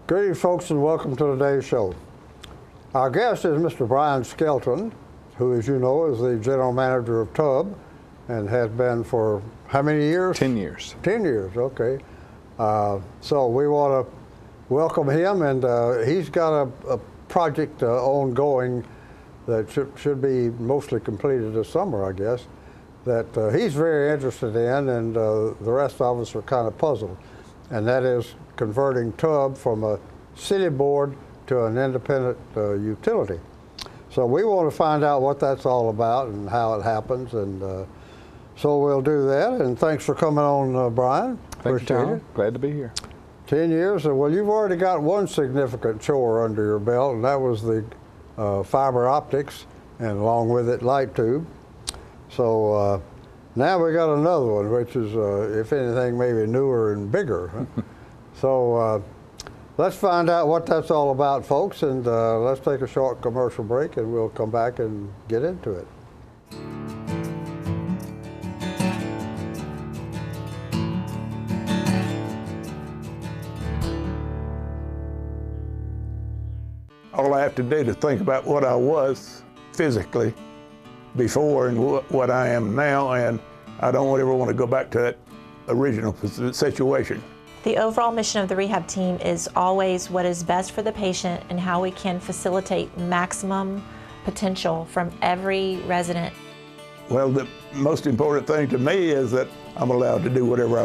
Greetings, folks, and welcome to today's show. Our guest is Mr. Brian Skelton, who, as you know, is the general manager of Tubb and has been for how many years? 10 years. 10 years, okay. So we want to welcome him, and he's got a project ongoing that should be mostly completed this summer, I guess, that he's very interested in, and the rest of us are kind of puzzled. And that is converting Tubb from a city board to an independent utility. So we want to find out what that's all about and how it happens, and so we'll do that. And thanks for coming on, Brian. Thank you, Tom. Glad to be here. 10 years, well, you've already got one significant chore under your belt, and that was the fiber optics, and along with it, light tube. So now we got another one, which is, if anything, maybe newer and bigger. Huh? So let's find out what that's all about, folks, and let's take a short commercial break, and we'll come back and get into it. All I have to do to think about what I was physically before and what I am now, and I don't ever want to go back to that original situation. The overall mission of the rehab team is always what is best for the patient and how we can facilitate maximum potential from every resident. Well, the most important thing to me is that I'm allowed to do whatever I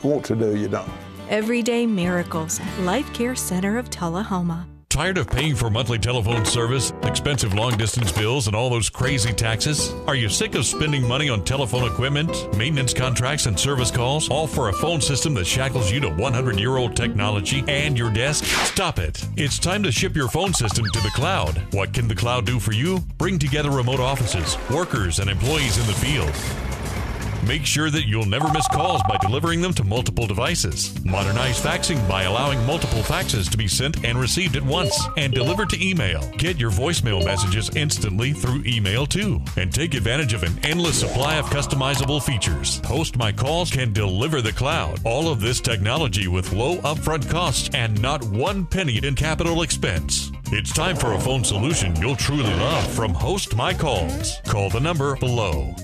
want to do, you know. Everyday miracles at Life Care Center of Tullahoma. Tired of paying for monthly telephone service, expensive long-distance bills, and all those crazy taxes? Are you sick of spending money on telephone equipment, maintenance contracts, and service calls, all for a phone system that shackles you to 100-year-old technology and your desk? Stop it. It's time to ship your phone system to the cloud. What can the cloud do for you? Bring together remote offices, workers, and employees in the field. Make sure that you'll never miss calls by delivering them to multiple devices. Modernize faxing by allowing multiple faxes to be sent and received at once, and delivered to email. Get your voicemail messages instantly through email too, and take advantage of an endless supply of customizable features. Host My Calls can deliver the cloud. All of this technology with low upfront costs and not one penny in capital expense. It's time for a phone solution you'll truly love from Host My Calls. Call the number below.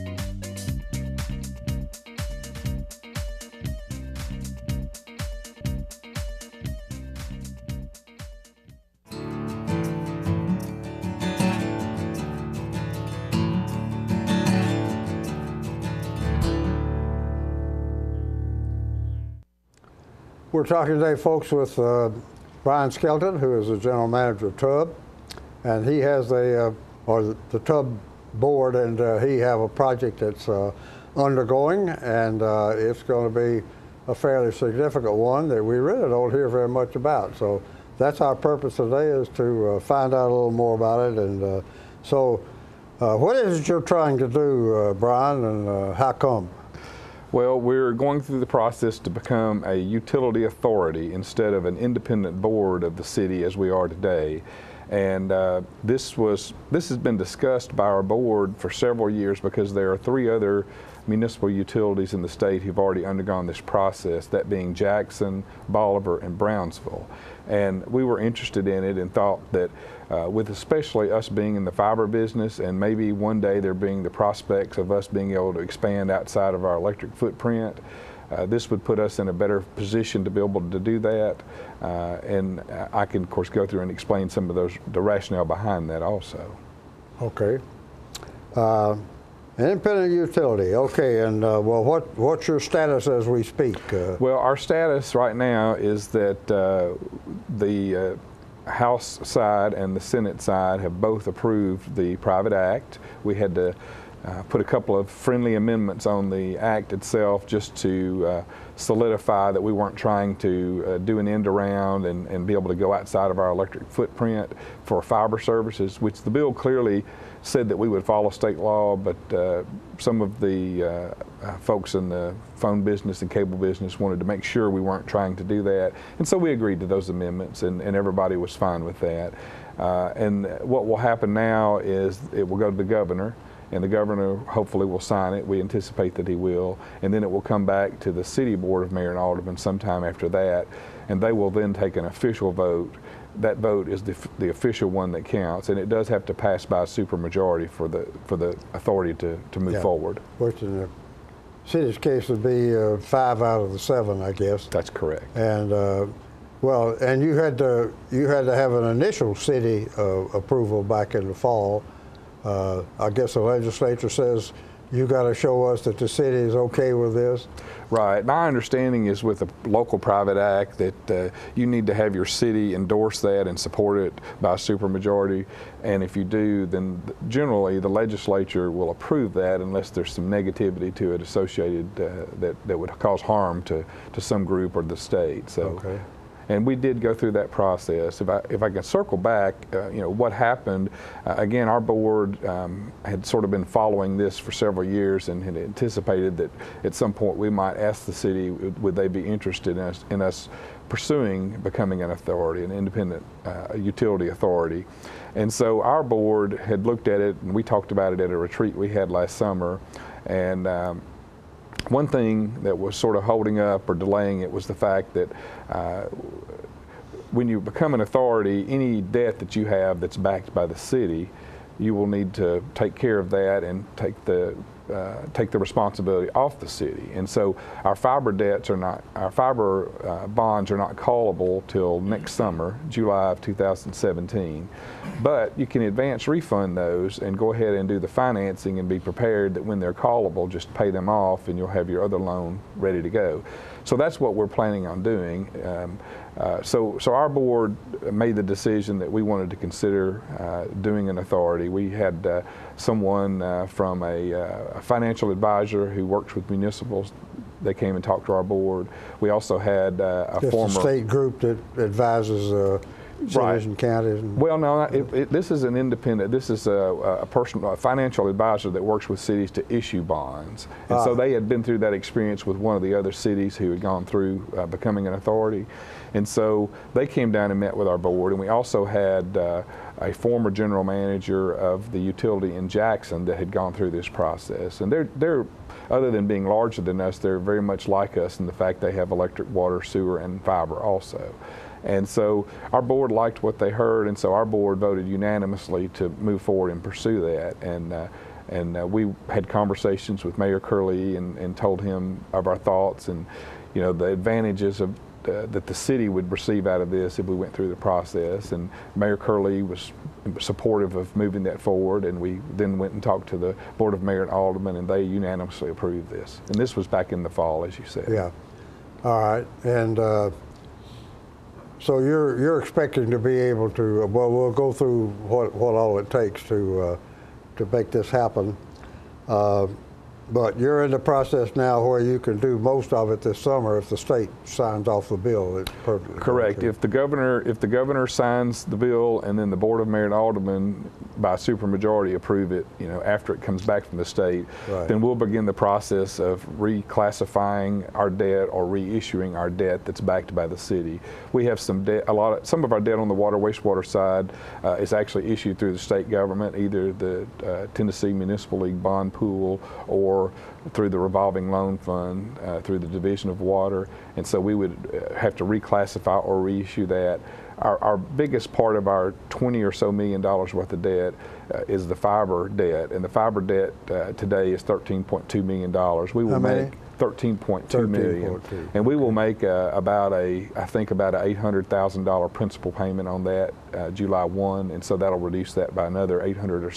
We're talking today, folks, with Brian Skelton, who is the general manager of Tubb, and he has the Tubb board, and he have a project that's undergoing, and it's going to be a fairly significant one that we really don't hear very much about. So that's our purpose today, is to find out a little more about it. And so what is it you're trying to do, Brian, and how come? Well, we're going through the process to become a utility authority instead of an independent board of the city as we are today. And this has been discussed by our board for several years, because there are 3 other municipal utilities in the state who've already undergone this process, that being Jackson, Bolivar, and Brownsville. And we were interested in it and thought that with especially us being in the fiber business, and maybe one day there being the prospects of us being able to expand outside of our electric footprint, this would put us in a better position to be able to do that. And I can, of course, go through and explain some of the rationale behind that also. Okay. Independent utility, okay, and well, what's your status as we speak? Well, our status right now is that the House side and the Senate side have both approved the private act. We had to put a couple of friendly amendments on the act itself just to solidify that we weren't trying to do an end around and be able to go outside of our electric footprint for fiber services, which the bill clearly said that we would follow state law, but some of the folks in the phone business and cable business wanted to make sure we weren't trying to do that. And so we agreed to those amendments, and everybody was fine with that. And what will happen now is it will go to the governor, and the governor hopefully will sign it. We anticipate that he will, and then it will come back to the city board of mayor and aldermen sometime after that, and they will then take an official vote. That vote is the official one that counts, and it does have to pass by a supermajority for the authority to move forward. Which in the city's case would be 5 out of the 7, I guess. That's correct. And well, and you had to have an initial city approval back in the fall. I guess the legislature says you got to show us that the city is okay with this. Right. My understanding is with a local private act that you need to have your city endorse that and support it by a supermajority. And if you do, then generally the legislature will approve that unless there's some negativity to it associated that would cause harm to some group or the state. So. Okay. And we did go through that process. If I can circle back, you know, what happened, again, our board had sort of been following this for several years and had anticipated that at some point we might ask the city, would they be interested in us pursuing becoming an authority, an independent utility authority. And so our board had looked at it, and we talked about it at a retreat we had last summer. And one thing that was sort of holding up or delaying it was the fact that when you become an authority, any debt that you have that's backed by the city, you will need to take care of that and take the responsibility off the city. And so our fiber bonds are not callable till next summer, July of 2017. But you can advance refund those and go ahead and do the financing and be prepared that when they're callable, just pay them off and you'll have your other loan ready to go. So that's what we're planning on doing. So our board made the decision that we wanted to consider doing an authority. We had someone from a financial advisor who works with municipals. They came and talked to our board. We also had a former state group that advises cities and counties. Well, no, this is an independent. This is a financial advisor that works with cities to issue bonds. And so they had been through that experience with one of the other cities who had gone through becoming an authority. And so they came down and met with our board. And we also had a former general manager of the utility in Jackson that had gone through this process. And they're other than being larger than us, they're very much like us in the fact they have electric, water, sewer, and fiber also. And so our board liked what they heard, and so our board voted unanimously to move forward and pursue that. And we had conversations with Mayor Curley and told him of our thoughts and, you know, the advantages of that the city would receive out of this if we went through the process. And Mayor Curley was supportive of moving that forward, and we then went and talked to the Board of Mayor and Aldermen, and they unanimously approved this. And this was back in the fall, as you said. Yeah. All right. And so you're expecting to be able to, well, we'll go through what all it takes to make this happen. But you're in the process now where you can do most of it this summer if the state signs off the bill. It's perfectly correct. If the governor signs the bill and then the Board of Mayor and Aldermen by supermajority approve it, you know, after it comes back from the state, then we'll begin the process of reclassifying our debt or reissuing our debt that's backed by the city. We have some debt, some of our debt on the water wastewater side is actually issued through the state government, either the Tennessee Municipal League bond pool or through the revolving loan fund, through the Division of Water, and so we would have to reclassify or reissue that. Our biggest part of our $20 or so million worth of debt is the fiber debt, and the fiber debt today is $13.2 million. We will make $13.2 million, and we will make I think about a $800,000 principal payment on that July 1, and so that'll reduce that by another $800,000 or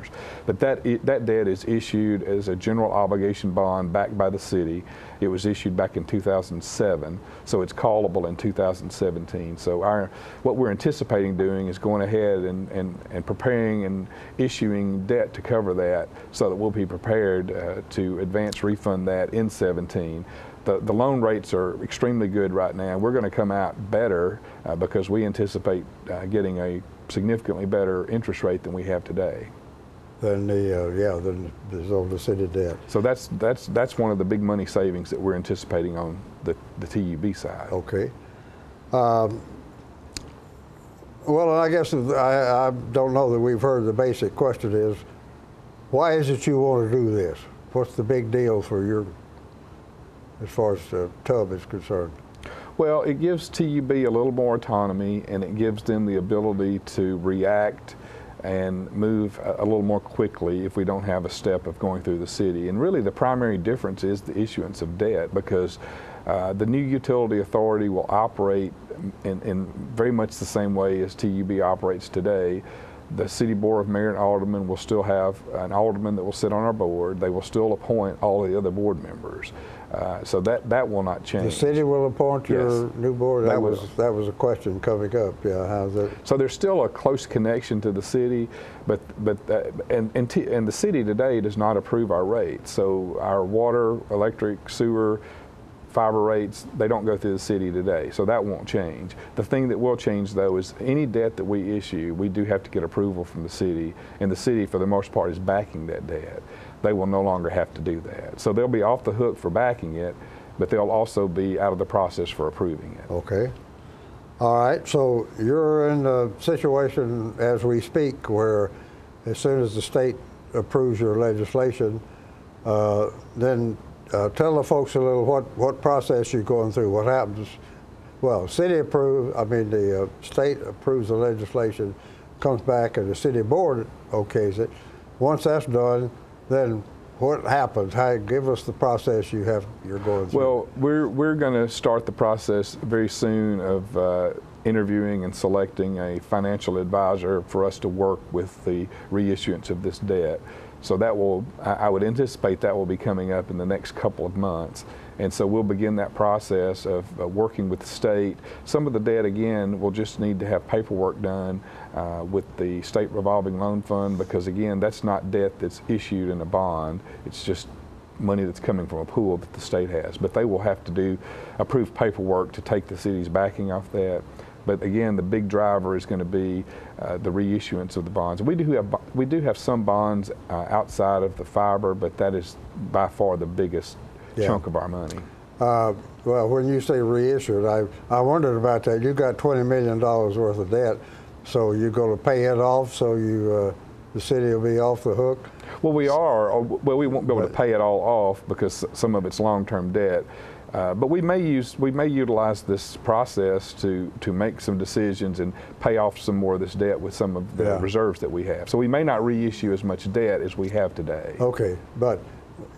so. But that debt is issued as a general obligation bond backed by the city. It was issued back in 2007, so it's callable in 2017. So what we're anticipating doing is going ahead and preparing and issuing debt to cover that, so that we'll be prepared to advance refund that in 17. The loan rates are extremely good right now. We're going to come out better because we anticipate getting a significantly better interest rate than we have today. Than the city debt. So that's one of the big money savings that we're anticipating on the TUB side. Okay. Well, I guess I don't know that we've heard the basic question is, Why is it you want to do this? What's the big deal for your, as far as the tub is concerned? Well, it gives TUB a little more autonomy, and it gives them the ability to react and move a little more quickly if we don't have a step of going through the city. And really the primary difference is the issuance of debt, because the new utility authority will operate in very much the same way as TUB operates today. The City Board of Mayor and Aldermen will still have an alderman that will sit on our board. They will still appoint all the other board members. So that will not change. The city will appoint your new board? That was a question coming up. Yeah, how's that? So there's still a close connection to the city, and the city today does not approve our rates. So our water, electric, sewer, fiber rates, they don't go through the city today, so that won't change. The thing that will change, though, is any debt that we issue, we do have to get approval from the city, and the city, for the most part, is backing that debt. They will no longer have to do that. So they'll be off the hook for backing it, but they'll also be out of the process for approving it. Okay. All right, so you're in a situation as we speak where as soon as the state approves your legislation, then tell the folks a little what process you're going through. What happens? Well, the state approves the legislation, comes back, and the city board okays it. Once that's done, then what happens? Give us the process you're going through. Well, we're going to start the process very soon of interviewing and selecting a financial advisor for us to work with the reissuance of this debt. So that will, I would anticipate that will be coming up in the next couple of months. And so we'll begin that process of working with the state. Some of the debt, again, will just need to have paperwork done with the state revolving loan fund, because again, that's not debt that's issued in a bond. It's just money that's coming from a pool that the state has. But they will have to do approved paperwork to take the city's backing off that. But again, the big driver is going to be the reissuance of the bonds. We do have some bonds outside of the fiber, but that is by far the biggest chunk of our money. Well, when you say reissued, I wondered about that. You got $20 million worth of debt, so you're going to pay it off, so the city will be off the hook? Well, we are. Well, we won't be able to pay it all off because some of it's long-term debt. But we may utilize this process to make some decisions and pay off some more of this debt with some of the reserves that we have. So we may not reissue as much debt as we have today. Okay, but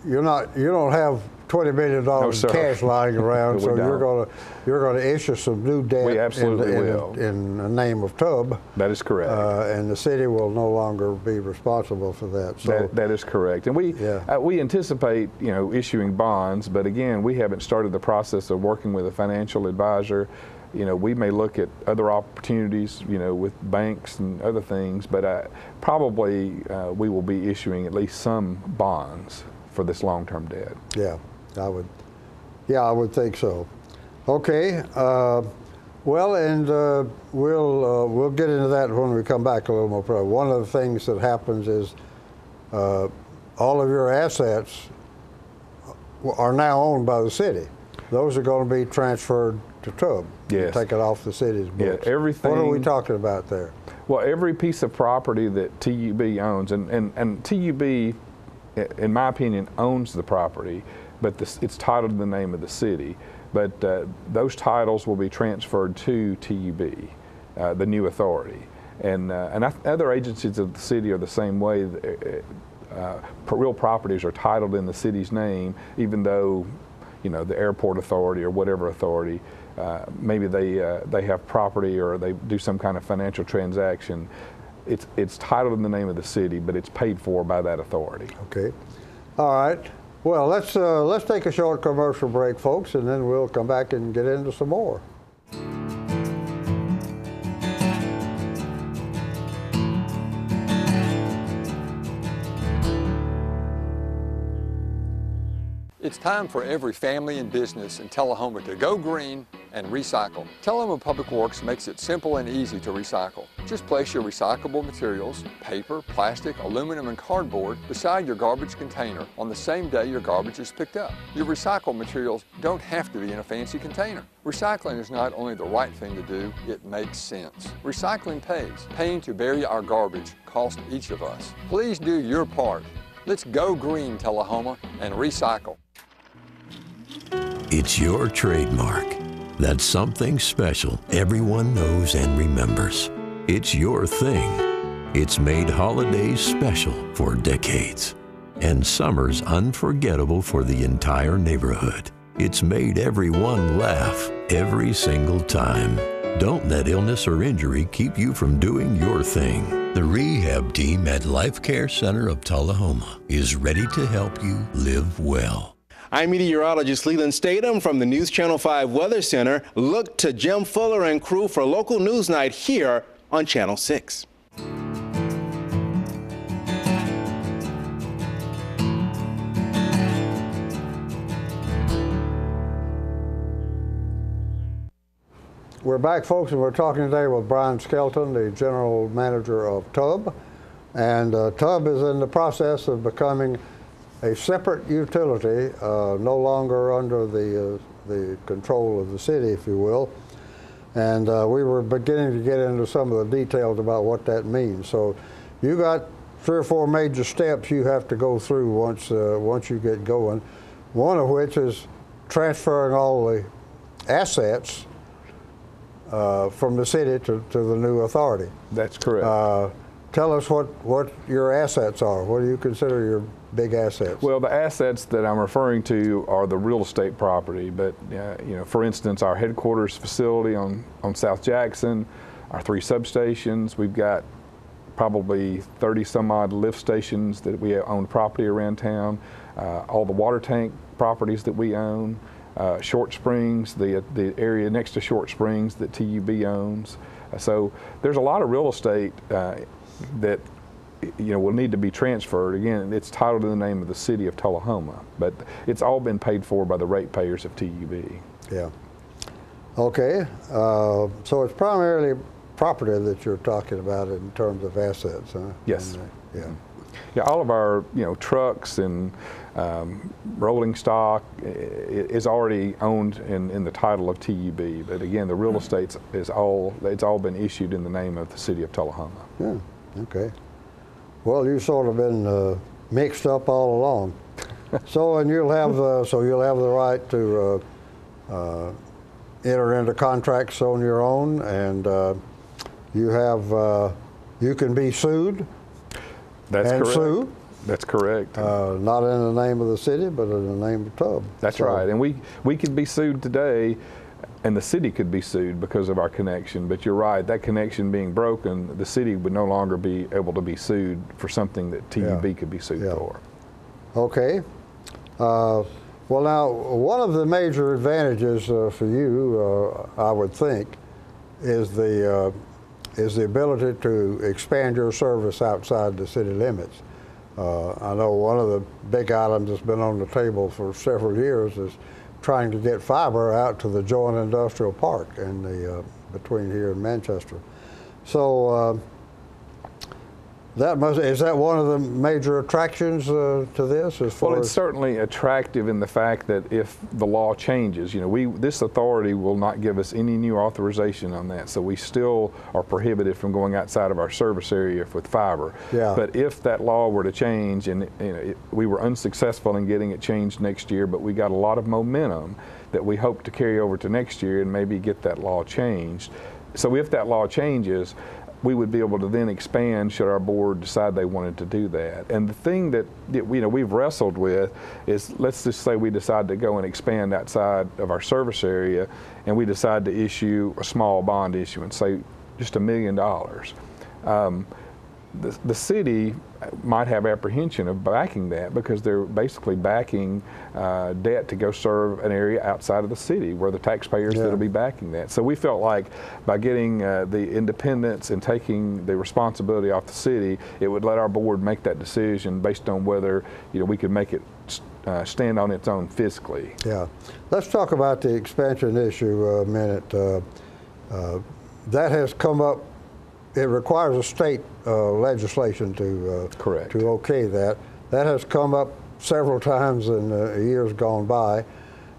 you don't have $20 million cash lying around, so you're going to issue some new debt. We absolutely will. In the name of TUB. That is correct. And the city will no longer be responsible for that. So that is correct. And we anticipate, issuing bonds, but again, we haven't started the process of working with a financial advisor. We may look at other opportunities, with banks and other things, but probably we will be issuing at least some bonds for this long-term debt. Yeah, I would think so. Okay. Well, and we'll get into that when we come back a little more. Probably. One of the things that happens is all of your assets are now owned by the city. Those are going to be transferred to TUB. Yes. Take it off the city's books. Yeah, everything. What are we talking about there? Well, every piece of property that TUB owns, and TUB, in my opinion, owns the property, but it's titled in the name of the city. But those titles will be transferred to TUB, the new authority. And other agencies of the city are the same way. Real properties are titled in the city's name, even though, the airport authority or whatever authority, maybe they have property or they do some kind of financial transaction. It's titled in the name of the city, but it's paid for by that authority. Okay. All right. Well, let's take a short commercial break, folks, and then we'll come back and get into some more. It's time for every family and business in Tullahoma to go green and recycle. Tullahoma Public Works makes it simple and easy to recycle. Just place your recyclable materials, paper, plastic, aluminum, and cardboard beside your garbage container on the same day your garbage is picked up. Your recycled materials don't have to be in a fancy container. Recycling is not only the right thing to do, it makes sense. Recycling pays. Paying to bury our garbage costs each of us. Please do your part Let's go green, Tullahoma, and recycle. It's your trademark. That's something special everyone knows and remembers. It's your thing. It's made holidays special for decades and summers unforgettable for the entire neighborhood. It's made everyone laugh every single time. Don't let illness or injury keep you from doing your thing. The rehab team at Life Care Center of Tullahoma is ready to help you live well. I'm meteorologist Leland Statham from the News Channel 5 Weather Center. Look to Jim Fuller and crew for local news night here on Channel 6. We're back, folks, and we're talking today with Brian Skelton, the general manager of TUB. And TUB is in the process of becoming a separate utility, no longer under the control of the city, if you will. And we were beginning to get into some of the details about what that means. So you got 3 or 4 major steps you have to go through once you get going, one of which is transferring all the assets from the city to the new authority. That's correct. Tell us what your assets are. What do you consider your big assets? Well, the assets that I'm referring to are the real estate property, but you know, for instance, our headquarters facility on South Jackson, our 3 substations, we've got probably 30 some odd lift stations that we own property around town, all the water tank properties that we own, Short Springs, the area next to Short Springs that TUB owns. So there's a lot of real estate that will need to be transferred. Again, it's titled in the name of the city of Tullahoma, but it's all been paid for by the ratepayers of TUB. Yeah. Okay. So it's primarily property that you're talking about in terms of assets, huh? Yes. And, yeah. Yeah, all of our trucks and rolling stock is already owned in the title of TUB. But again, the real estate it's all been issued in the name of the city of Tullahoma. Yeah. Okay. Well, you've sort of been mixed up all along. So, and you'll have the right to enter into contracts on your own, and you can be sued. That's and correct. Sue. That's correct. Not in the name of the city, but in the name of TUB. That's right. And we could be sued today, and the city could be sued because of our connection. But you're right, that connection being broken, the city would no longer be able to be sued for something that TUB could be sued for. Okay. Well, now, one of the major advantages for you, I would think, is the ability to expand your service outside the city limits. I know one of the big items that's been on the table for several years is trying to get fiber out to the Joint Industrial Park in between here and Manchester. So is that one of the major attractions to this? Well, it's certainly attractive in the fact that if the law changes, this authority will not give us any new authorization on that, so we still are prohibited from going outside of our service area with fiber. Yeah. But if that law were to change, and we were unsuccessful in getting it changed next year, but we got a lot of momentum that we hope to carry over to next year and maybe get that law changed. So if that law changes, we would be able to then expand should our board decide they wanted to do that. And the thing that we've wrestled with is, let's just say we decide to go and expand outside of our service area, and we decide to issue a small bond issuance, say just $1 million. The city might have apprehension of backing that because they're basically backing debt to go serve an area outside of the city where the taxpayers that'll be backing that. So we felt like by getting the independence and taking the responsibility off the city, it would let our board make that decision based on whether we could make it stand on its own fiscally. Yeah. Let's talk about the expansion issue a minute. That has come up. It requires a state legislation to okay that. That has come up several times in years gone by,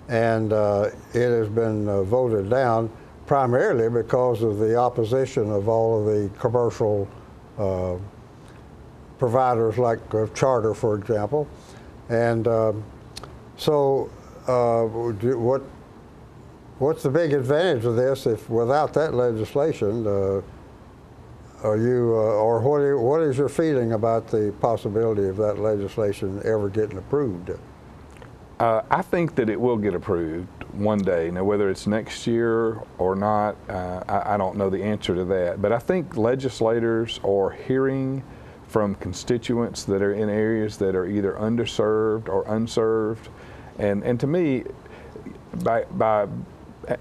and it has been voted down primarily because of the opposition of all of the commercial providers like Charter, for example. And what's the big advantage of this if without that legislation, what is your feeling about the possibility of that legislation ever getting approved? I think that it will get approved one day. Now, whether it's next year or not, I don't know the answer to that. But I think legislators are hearing from constituents that are in areas that are either underserved or unserved. And to me, by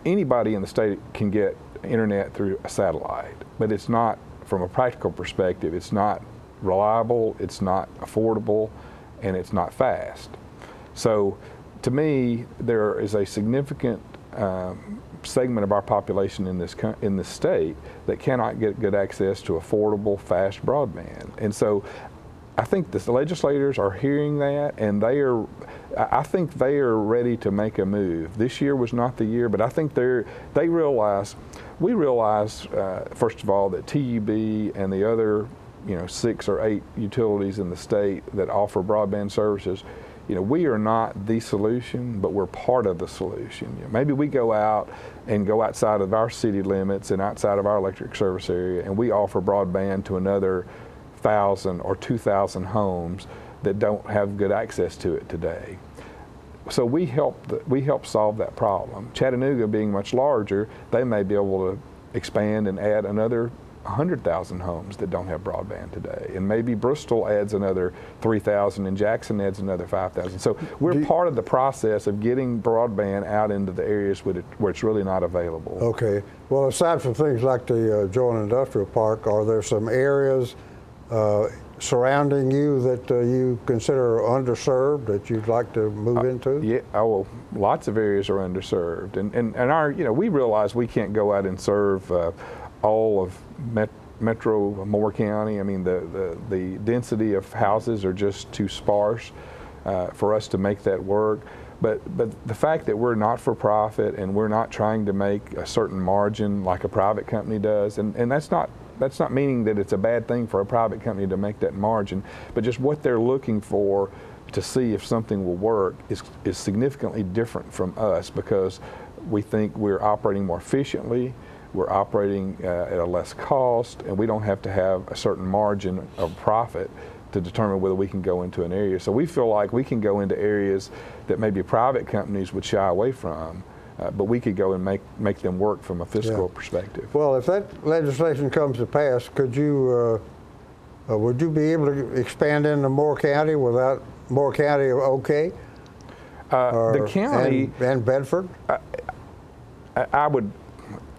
anybody in the state can get internet through a satellite, but it's not, from a practical perspective, it's not reliable, it's not affordable, and it's not fast. So to me, there is a significant segment of our population in this state that cannot get good access to affordable, fast broadband. And so I think the legislators are hearing that, and I think they are ready to make a move. This year was not the year, but I think we realize, first of all, that TUB and the other 6 or 8 utilities in the state that offer broadband services, we are not the solution, but we're part of the solution. Maybe we go out and go outside of our city limits and outside of our electric service area, and we offer broadband to another 1,000 or 2,000 homes that don't have good access to it today. So we help solve that problem. Chattanooga being much larger, they may be able to expand and add another 100,000 homes that don't have broadband today. And maybe Bristol adds another 3,000 and Jackson adds another 5,000. So we're part of the process of getting broadband out into the areas where it's really not available. Okay. Well, aside from things like the Joint Industrial Park, are there some areas surrounding you that you consider underserved that you'd like to move into? Yeah, lots of areas are underserved. And our, we realize we can't go out and serve all of Metro Moore County. I mean, the density of houses are just too sparse for us to make that work. But the fact that we're not for profit and we're not trying to make a certain margin like a private company does, and that's not meaning that it's a bad thing for a private company to make that margin, but just what they're looking for to see if something will work is significantly different from us, because we think we're operating more efficiently, we're operating at a less cost, and we don't have to have a certain margin of profit to determine whether we can go into an area. So we feel like we can go into areas that maybe private companies would shy away from, but we could go and make them work from a fiscal perspective. Well, if that legislation comes to pass, would you be able to expand into Moore County without Moore County okay? The county and Bedford?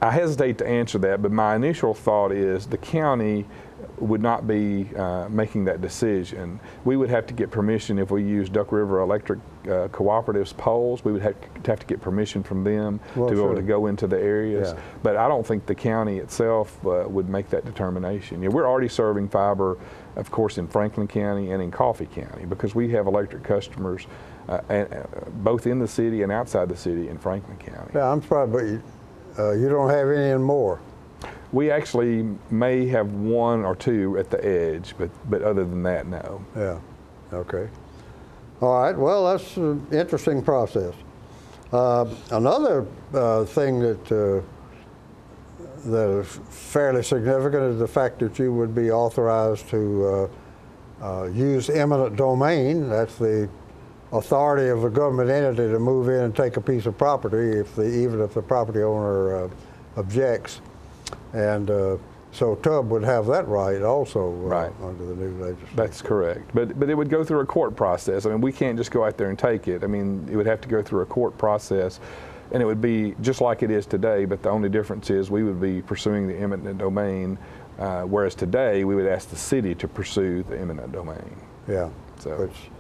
I hesitate to answer that, but my initial thought is the county would not be making that decision. We would have to get permission if we use Duck River Electric Cooperative's poles. We would have to get permission from them to be able to go into the areas. Yeah. But I don't think the county itself would make that determination. We're already serving fiber, of course, in Franklin County and in Coffee County, because we have electric customers both in the city and outside the city in Franklin County. Yeah, I'm surprised, but you don't have any in Moore. We actually may have 1 or 2 at the edge, but other than that, no. Yeah, okay. All right, well, that's an interesting process. Another thing that is fairly significant is the fact that you would be authorized to use eminent domain. That's the authority of a government entity to move in and take a piece of property even if the property owner objects. And so TUB would have that right also under the new legislation. That's correct. But it would go through a court process. I mean, we can't just go out there and take it. I mean, it would have to go through a court process, and it would be just like it is today, but the only difference is we would be pursuing the eminent domain, whereas today we would ask the city to pursue the eminent domain. Yeah, which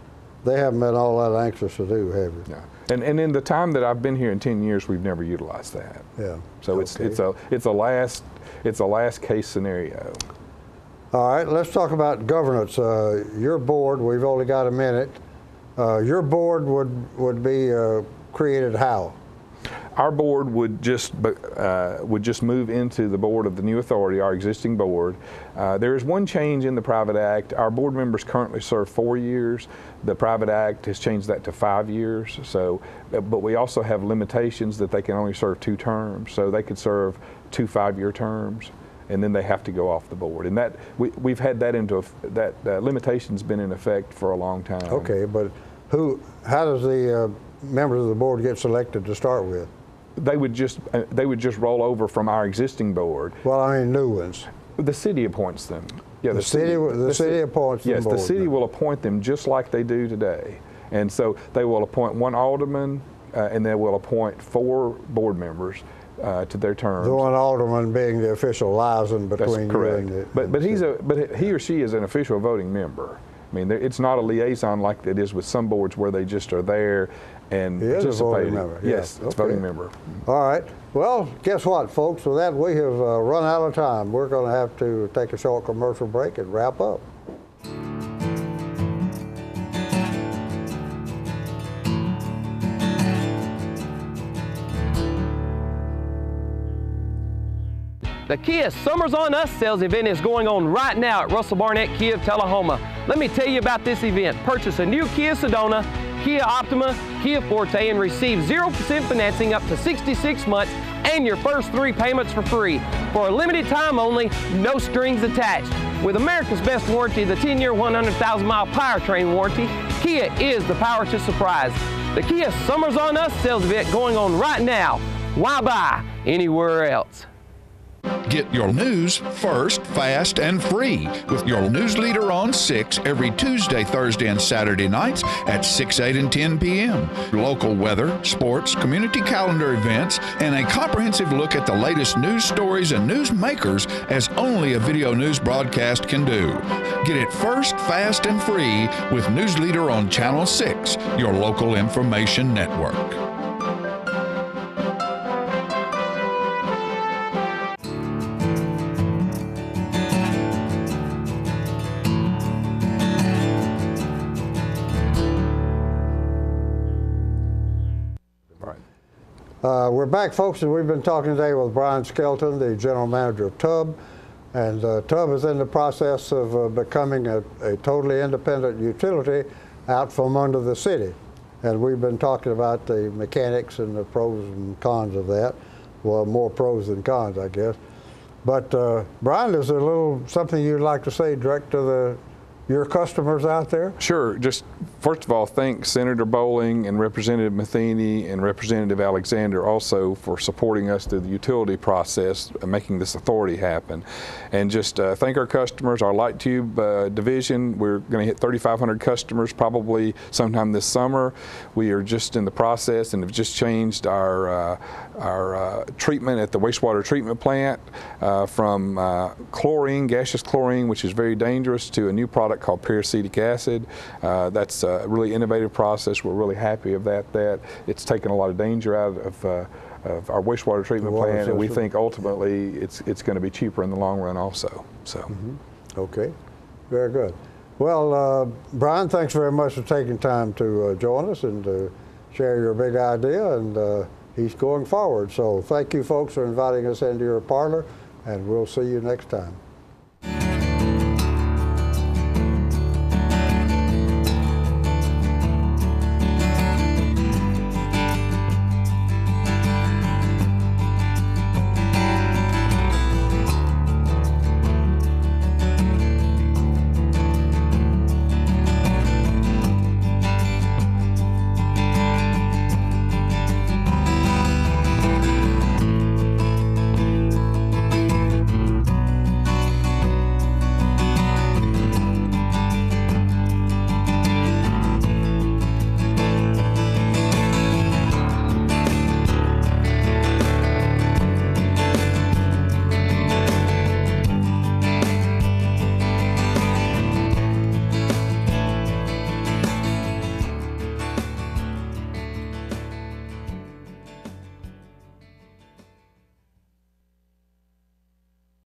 they haven't been all that anxious to do, have you? Yeah. And in the time that I've been here in 10 years, we've never utilized that. Yeah. So it's a last case scenario. All right, let's talk about governance. Your board, we've only got a minute. Your board would be created how? Our board would just move into the board of the new authority, our existing board. There is one change in the private act. Our board members currently serve 4 years. The private act has changed that to 5 years. So, but we also have limitations that they can only serve 2 terms. So they could serve 2 5-year terms, and then they have to go off the board. And that we've had that limitation's been in effect for a long time. Okay, but how does the members of the board get selected to start with? They would just roll over from our existing board. Well, I mean new ones. The city appoints them. Yeah, the city appoints them. Yes, the city will appoint them just like they do today. And so they will appoint 1 alderman, and they will appoint 4 board members to their terms. The 1 alderman being the official liaison between you and the. But he or she is an official voting member. I mean, it's not a liaison like it is with some boards where they just are there and participating. Is a voting member. Yes, it's a voting member. All right. Well, guess what, folks? With that, we have run out of time. We're going to have to take a short commercial break and wrap up. The Kia Summers on Us sales event is going on right now at Russell Barnett Kia of Tullahoma. Let me tell you about this event. Purchase a new Kia Sedona, Kia Optima, Kia Forte, and receive 0% financing up to 66 months and your first 3 payments for free. For a limited time only, no strings attached. With America's best warranty, the 10-year, 100,000-mile powertrain warranty, Kia is the power to surprise. The Kia Summers on Us sales event going on right now. Why buy anywhere else? Get your news first, fast, and free with your news leader on 6 every Tuesday, Thursday, and Saturday nights at 6, 8, and 10 p.m. Local weather, sports, community calendar events, and a comprehensive look at the latest news stories and news makers as only a video news broadcast can do. Get it first, fast, and free with News Leader on Channel 6, your local information network. We're back, folks, and we've been talking today with Brian Skelton, the general manager of TUB. And TUB is in the process of becoming a totally independent utility out from under the city. And we've been talking about the mechanics and the pros and cons of that. Well, more pros than cons, I guess. But Brian, is there a little something you'd like to say direct to your customers out there? Sure. Just first of all, thank Senator Bowling and Representative Matheny and Representative Alexander also for supporting us through the utility process and making this authority happen. And just thank our customers, our light tube division. We're going to hit 3,500 customers probably sometime this summer. We are just in the process and have just changed our treatment at the wastewater treatment plant from chlorine, gaseous chlorine, which is very dangerous, to a new product called peracetic acid. That's a really innovative process. We're really happy of that. It's taken a lot of danger out of our wastewater treatment plant, and we think ultimately it's going to be cheaper in the long run also. So, Okay, very good. Well, Brian, thanks very much for taking time to join us and to share your big idea, and he's going forward. So thank you folks for inviting us into your parlor, and we'll see you next time.